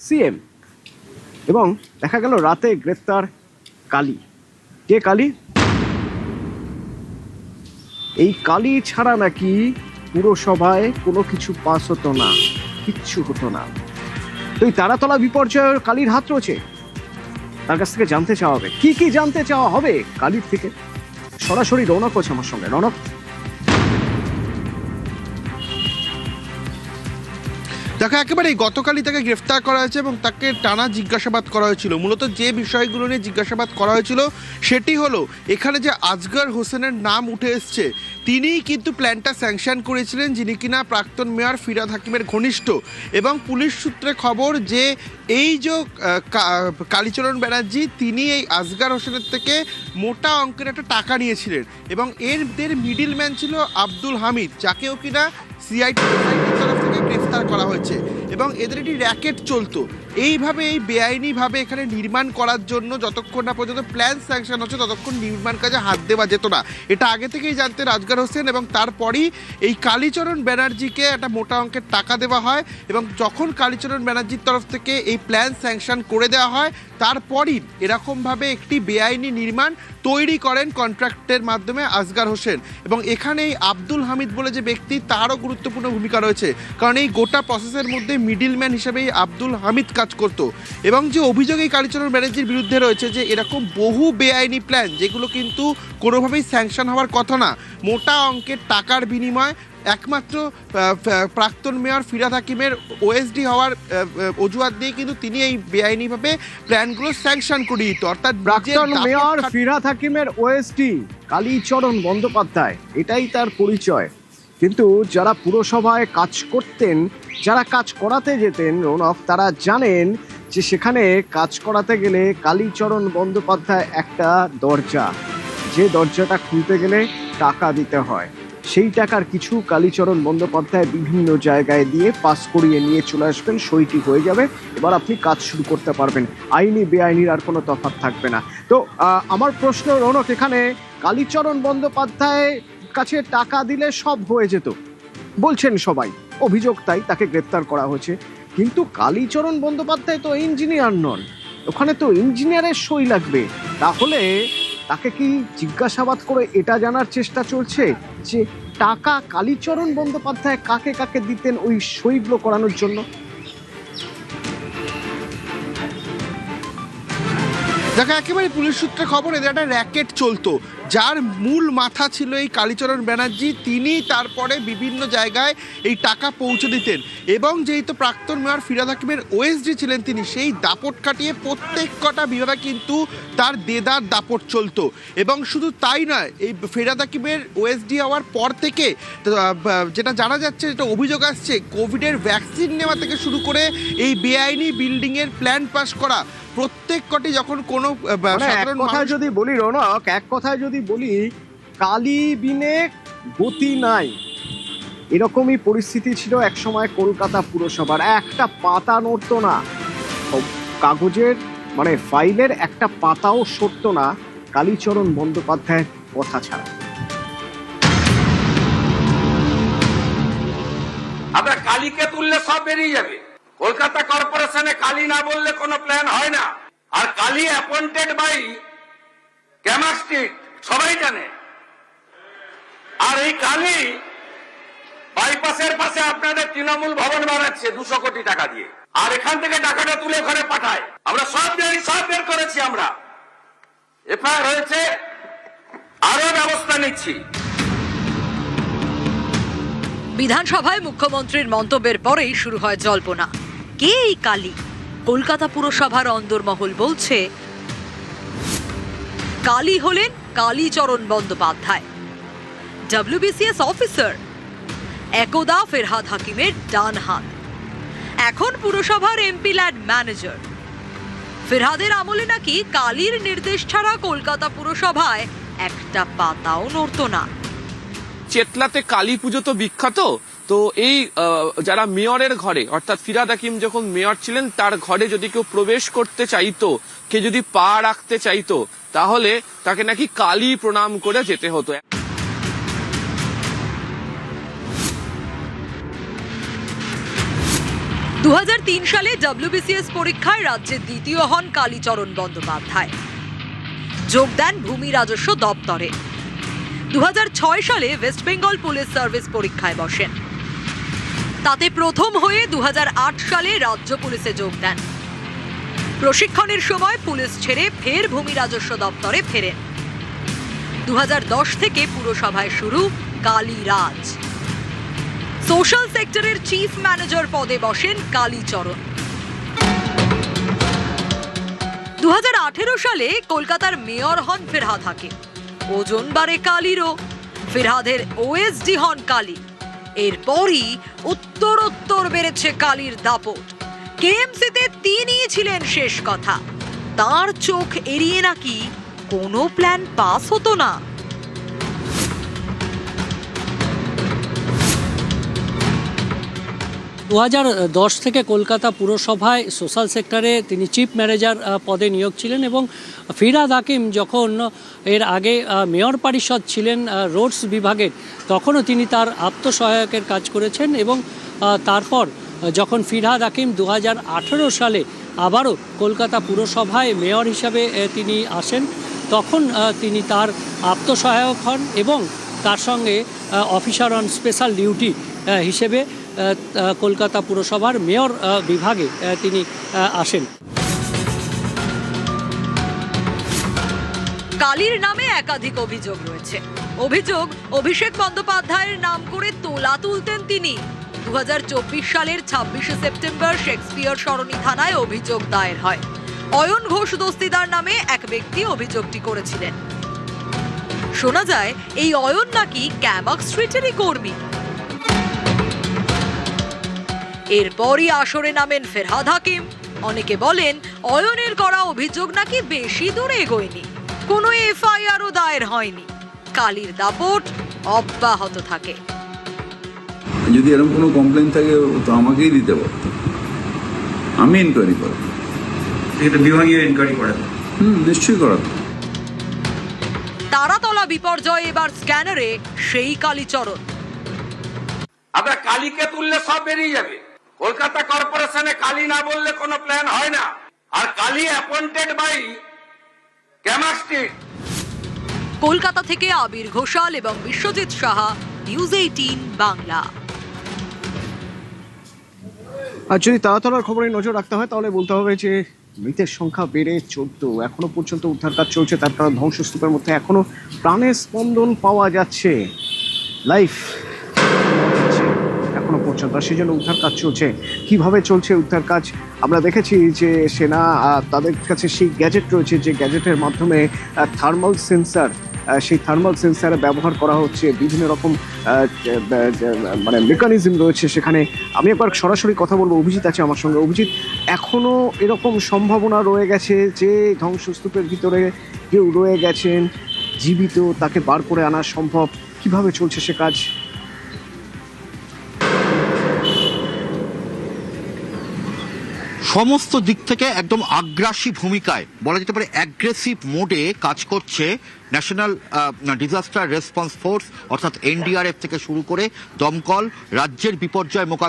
CM. এবং দেখা গেল রাতে গ্রেফতার কালী। কে কালী? এই কালী ছাড়া নাকি পুরসভায় কোনো কিছু পাস হতো না, কিচ্ছু হতো না। তো এই তারাতলা বিপর্যয়ের কালীর হাত রয়েছে। তার কাছ থেকে জানতে চাওয়া হবে, কি কি জানতে চাওয়া হবে কালীর থেকে। সরাসরি রৌনক হচ্ছে আমার সঙ্গে। রৌনক, দেখো, একেবারে গতকালই তাকে গ্রেফতার করা হয়েছে এবং তাকে টানা জিজ্ঞাসাবাদ করা হয়েছিল। মূলত যে বিষয়গুলো নিয়ে জিজ্ঞাসাবাদ করা হয়েছিল সেটি হলো, এখানে যে আজগর হোসেনের নাম উঠে এসছে, তিনিই কিন্তু প্ল্যানটা স্যাংশন করেছিলেন, যিনি কিনা প্রাক্তন মেয়র ফিরহাদ হাকিমের ঘনিষ্ঠ। এবং পুলিশ সূত্রে খবর যে এই যে কালীচরণ ব্যানার্জি, তিনি এই আজগর হোসেনের থেকে মোটা অঙ্কের একটা টাকা নিয়েছিলেন এবং এদের মিডিলম্যান ছিল আব্দুল হামিদ, যাকেও কিনা সিআইডি তরফ থেকে গ্রেফতার করা হয়েছে। এবং এদের একটি র্যাকেট চলতো এইভাবে, এই বেআইনিভাবে এখানে নির্মাণ করার জন্য। যতক্ষণ না পর্যন্ত প্ল্যান স্যাংশন হচ্ছে ততক্ষণ নির্মাণ কাজে হাত দেওয়া যেত না। এটা আগে থেকেই জানতেন আজগর হোসেন এবং তারপরই এই কালীচরণ ব্যানার্জিকে একটা মোটা অঙ্কের টাকা দেওয়া হয়। এবং যখন কালীচরণ ব্যানার্জির তরফ থেকে এই প্ল্যান স্যাংশন করে দেওয়া হয়, তারপরই এরকমভাবে একটি বেআইনি নির্মাণ তৈরি করেন কন্ট্রাক্টের মাধ্যমে আজগর হোসেন। এবং এখানে এই আব্দুল হামিদ বলে যে ব্যক্তি, তারও গুরুত্বপূর্ণ ভূমিকা রয়েছে, কারণ এই গোটা প্রসেসের মধ্যে মিডিলম্যান হিসেবে এই আব্দুল হামিদ কাজ করত। এবং যে অভিযোগ এই কালীচরণ ব্যানার্জির বিরুদ্ধে রয়েছে যে এরকম বহু বেআইনি প্ল্যান, যেগুলো কিন্তু কোনোভাবেই স্যাংশন হওয়ার কথা না, মোটা অঙ্কের টাকার বিনিময় একমাত্র প্রাক্তন মেয়র ফিরহাদ হাকিমের ওএসডি হওয়ার অজুহাত দিয়ে কিন্তু তিনি এই বেআইনিভাবে প্ল্যানগুলো স্যাংশন করে দিত। অর্থাৎ প্রাক্তন মেয়র ফিরহাদ হাকিমের ওএসডি কালীচরণ বন্দ্যোপাধ্যায়, এটাই তার পরিচয়। কিন্তু যারা পুরসভায় কাজ করতেন, যারা কাজ করাতে যেতেন রৌনক, তারা জানেন যে সেখানে কাজ করাতে গেলে কালীচরণ বন্দ্যোপাধ্যায় একটা দরজা, যে দরজাটা খুলতে গেলে টাকা দিতে হয়। সেই টাকার কিছু কালীচরণ বন্দ্যোপাধ্যায় বিভিন্ন জায়গায় দিয়ে পাস করিয়ে নিয়ে চলে আসবেন, সইটি হয়ে যাবে, এবার আপনি কাজ শুরু করতে পারবেন। আইনি বেআইনির আর কোনো তফাৎ থাকবে না। তো আমার প্রশ্ন রৌনক, এখানে কালীচরণ বন্দ্যোপাধ্যায় কাছে টাকা দিলে সব হয়ে যেত বলছেন সবাই, অভিযোগ তাই, তাকে গ্রেপ্তার করা হয়েছে। কিন্তু কালীচরণ বন্দ্যোপাধ্যায় তো ইঞ্জিনিয়ার নন, ওখানে তো ইঞ্জিনিয়ারের সই লাগবে। তাহলে তাকে কি জিজ্ঞাসাবাদ করে এটা জানার চেষ্টা চলছে যে টাকা কালীচরণ বন্দ্যোপাধ্যায় কাকে কাকে দিতেন ওই সইগুলো করানোর জন্য? দেখো, একেবারে পুলিশ সূত্রে খবর, এদের একটা র্যাকেট চলতো, যার মূল মাথা ছিল এই কালীচরণ ব্যানার্জি। তিনি তারপরে বিভিন্ন জায়গায় এই টাকা পৌঁছে দিতেন। এবং যেহেতু প্রাক্তন মেয়র ফিরহাদ হাকিমের ওএসডি ছিলেন তিনি, সেই দাপট কাটিয়ে প্রত্যেক কটা বিভাগে কিন্তু তার দেদার দাপট চলতো। এবং শুধু তাই নয়, এই ফিরহাদ হাকিমের ওএসডি হওয়ার পর থেকে যেটা জানা যাচ্ছে, যেটা অভিযোগ আসছে, কোভিডের ভ্যাকসিন নেওয়া থেকে শুরু করে এই বেআইনি বিল্ডিংয়ের প্ল্যান পাস করা, প্রত্যেক কটি যখন কোনো এক কথায় যদি বলি রৌনক, এক কথায় যদি বলি, কালী বিনে গতি নাই, এরকমই পরিস্থিতি ছিল একসময় কলকাতা পুরসভার। একটা পাতা নড়তো না, কাগজের মানে ফাইলের একটা পাতাও সরতো না কালীচরণ বন্দ্যোপাধ্যায়ের কথা ছাড়া। আমরা কালীকে তুললে সব বেরিয়ে যাবে। কলকাতা কর্পোরেশনে কালী না বললে কোনো প্ল্যান হয় না। আর কালী অ্যাপয়েন্টেড বাই ক্যামাক স্ট্রিট, সবাই জানে। আর এই কালী বাইপাসের পাশে আপনাদের তৃণমূল ভবন বানাচ্ছে 200 কোটি টাকা দিয়ে, আর এখান থেকে টাকাটা তুলে ওখানে পাঠায়। আমরা সব জানি, সব বের করেছি, আমরা এফআইআর হয়েছে, আরো ব্যবস্থা নিচ্ছি। বিধানসভায় মুখ্যমন্ত্রীর মন্তব্যের পরেই শুরু হয় জল্পনা। কে এই কালী? কলকাতা পুরসভার অন্দরমহল বলছে কালী হলেন কালীচরণ বন্দ্যোপাধ্যায়, ডব্লিউবিসিএস অফিসার, একদা ফিরহাদ হাকিমের ডান হাত, এখন পুরসভার এমপি ল্যাড ম্যানেজার। ফিরহাদের আমলে নাকি কালীর নির্দেশ ছাড়া কলকাতা পুরসভায় একটা পাতাও নড়তো না। চেতলাতে কালী পুজো তো বিখ্যাত। তো এই যারা মেয়রের ঘরে, অর্থাৎ ফিরহাদ হাকিম যখন মেয়র ছিলেন, তার ঘরে যদি কেউ প্রবেশ করতে চাইতো, কে যদি পা রাখতে চাইতো, তাহলে তাকে নাকি কালী প্রণাম করে যেতে হতো। 2003 সালে WBCS পরীক্ষায় রাজ্যের দ্বিতীয় হন কালীচরণ বন্দ্যোপাধ্যায়। যোগ দেন ভূমি রাজস্ব দপ্তরে। 2006 সালে ওয়েস্ট বেঙ্গল পুলিশ সার্ভিস পরীক্ষায় বসেন। তাতে প্রথম হয়ে 2008 সালে রাজ্য পুলিশে যোগ দেন। প্রশিক্ষণের সময় পুলিশ ছেড়ে ফের ভূমি রাজস্ব দপ্তরে ফেরেন। 2010 থেকে পুরসভায় শুরু কালীরাজ। সোশ্যাল সেক্টরের চিফ ম্যানেজার পদে বসেন কালীচরণ। 2018 সালে কলকাতার মেয়র হন ফিরহাদ হাকিম। ওজন বাড়ে কালীরও। ফিরহাদের ওএসডি হন কালী। এরপরই উত্তরোত্তর বেড়েছে কালীর দাপট। কেএমসিতে তিনিই ছিলেন শেষ কথা। তার চোখ এড়িয়ে নাকি কোনো প্ল্যান পাস হতো না। দু 2010 থেকে কলকাতা পুরসভায় সোশ্যাল সেক্টরে তিনি চিফ ম্যানেজার পদে নিয়োগ ছিলেন এবং ফিরহাদ হাকিম যখন এর আগে মেয়র পরিষদ ছিলেন রোডস বিভাগের, তখনও তিনি তার আত্মসহায়কের কাজ করেছেন এবং তারপর যখন ফিরহাদ হাকিম 2018 সালে আবারও কলকাতা পুরসভায় মেয়র হিসাবে তিনি আসেন, তখন তিনি তার আত্মসহায়ক হন এবং তার সঙ্গে অফিসার অন স্পেশাল ডিউটি হিসেবে কলকাতা পুরসভার মেয়র বিভাগে তিনি আসেন। কালীর নামে একাধিক অভিযোগ রয়েছে। অভিযোগ, অভিষেক বন্দ্যোপাধ্যায়ের নাম করে তোলা তুলতেন তিনি। 2024 সালের 26শে সেপ্টেম্বর শেক্সপিয়ার সরণি থানায় অভিযোগ দায়ের হয়। অয়ন ঘোষ দস্তিদার নামে এক ব্যক্তি অভিযোগটি করেছিলেন। শোনা যায় এই অয়ন নাকি ক্যামাক স্ট্রিটেরই কর্মী। এরপরই আসরে নামেন ফিরহাদ হাকিম। অনেকে বলেন অয়নের করা অভিযোগ নাকি বেশি দূর এগোয়নি, কোনো এফআইআরও দায়ের হয়নি। কালীর দাপট অব্যাহত থাকে। যদি এরকম কোনো কমপ্লেন থাকে তো আমাকেই দিতে পারতো, আমি ইনকোয়ারি করব। বিভাগীয় ইনকোয়ারি করেন? নিশ্চয়ই করাতো। তারাতলা বিপর্যয় এবার স্ক্যানারে সেই কালীচরণ। আপনার কালীকে তুললে সব বেরিয়ে যাবে। কলকাতা কর্পোরেশনে কালী না বললে কোনো প্ল্যান হয় না। আর কালী অ্যাপয়েন্টেড বাই ক্যামাক স্ট্রিট। কলকাতা থেকে আবির ঘোষাল এবং বিশ্বজিৎ সাহা, নিউজ 18 বাংলা। আর যদি তারাতলার খবরে নজর রাখতে হয় তাহলে বলতে হবে যে মৃতের সংখ্যা বেড়ে 14। এখনো পর্যন্ত উদ্ধার কাজ চলছে, তার কারণ ধ্বংসস্তূপের মধ্যে এখনো প্রাণের স্পন্দন পাওয়া যাচ্ছে, লাইফ এখনো পর্যন্ত। সেই জন্য উদ্ধার কাজ চলছে। কিভাবে চলছে উদ্ধার কাজ আমরা দেখেছি যে সেনা তাদের কাছে সেই গ্যাজেট রয়েছে, যে গ্যাজেটের মাধ্যমে থার্মাল সেন্সার, সেই থার্মাল সেন্সার ব্যবহার করা হচ্ছে। বিভিন্ন রকম মানে মেকানিজম রয়েছে সেখানে। আমি একবার সরাসরি কথা বলবো, অভিজিৎ আছে আমার সঙ্গে। অভিজিৎ, এখনো এরকম সম্ভাবনা রয়ে গেছে যে ধ্বংসস্তূপের ভিতরে কেউ রয়ে গেছেন জীবিত, তাকে বার করে আনা সম্ভব? কিভাবে চলছে সে কাজ? সমস্ত দিক থেকে একদম আগ্রাসী ভূমিকায়, বলা যেতে পারে অ্যাগ্রেসিভ মোডে কাজ করছে ন্যাশনাল ডিজাস্টার রেসপন্স ফোর্স, অর্থাৎ NDRF থেকে শুরু করে দমকল, রাজ্যের বিপর্যয় মোকাবিলা